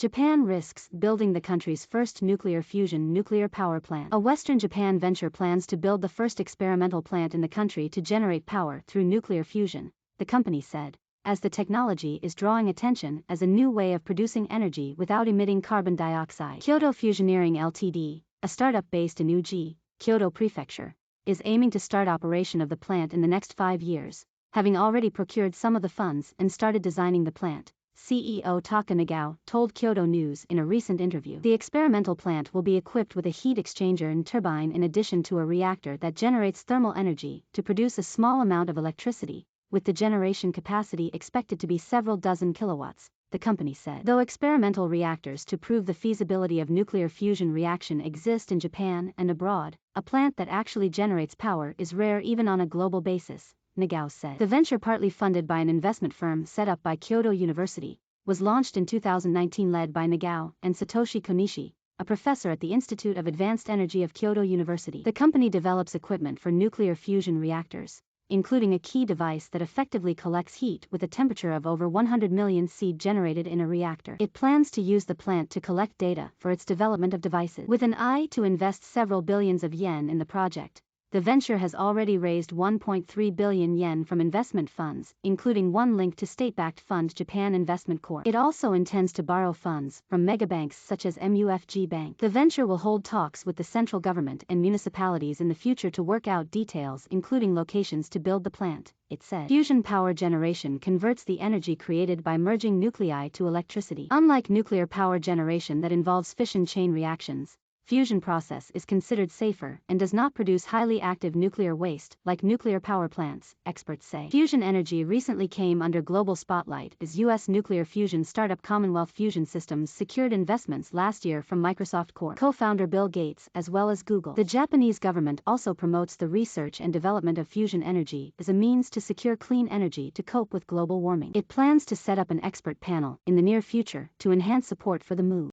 Japan risks building the country's first nuclear fusion nuclear power plant. A Western Japan venture plans to build the first experimental plant in the country to generate power through nuclear fusion, the company said, as the technology is drawing attention as a new way of producing energy without emitting carbon dioxide. Kyoto Fusioneering Ltd., a startup based in Uji, Kyoto Prefecture, is aiming to start operation of the plant in the next 5 years, having already procured some of the funds and started designing the plant, CEO Taka Nagao told Kyoto News in a recent interview. The experimental plant will be equipped with a heat exchanger and turbine in addition to a reactor that generates thermal energy to produce a small amount of electricity, with the generation capacity expected to be several dozen kilowatts, the company said. Though experimental reactors to prove the feasibility of nuclear fusion reaction exist in Japan and abroad, a plant that actually generates power is rare even on a global basis, Nagao said. The venture, partly funded by an investment firm set up by Kyoto University, was launched in 2019, led by Nagao and Satoshi Konishi, a professor at the Institute of Advanced Energy of Kyoto University. The company develops equipment for nuclear fusion reactors, including a key device that effectively collects heat with a temperature of over 100 million C generated in a reactor. It plans to use the plant to collect data for its development of devices. With an eye to invest several billions of yen in the project, the venture has already raised 1.3 billion yen from investment funds, including one linked to state-backed fund Japan Investment Corp. It also intends to borrow funds from megabanks such as MUFG Bank. The venture will hold talks with the central government and municipalities in the future to work out details, including locations to build the plant, it said. Fusion power generation converts the energy created by merging nuclei to electricity. Unlike nuclear power generation that involves fission chain reactions, fusion process is considered safer and does not produce highly active nuclear waste like nuclear power plants, experts say. Fusion energy recently came under global spotlight as U.S. nuclear fusion startup Commonwealth Fusion Systems secured investments last year from Microsoft Corp. Co-founder Bill Gates as well as Google. The Japanese government also promotes the research and development of fusion energy as a means to secure clean energy to cope with global warming. It plans to set up an expert panel in the near future to enhance support for the move.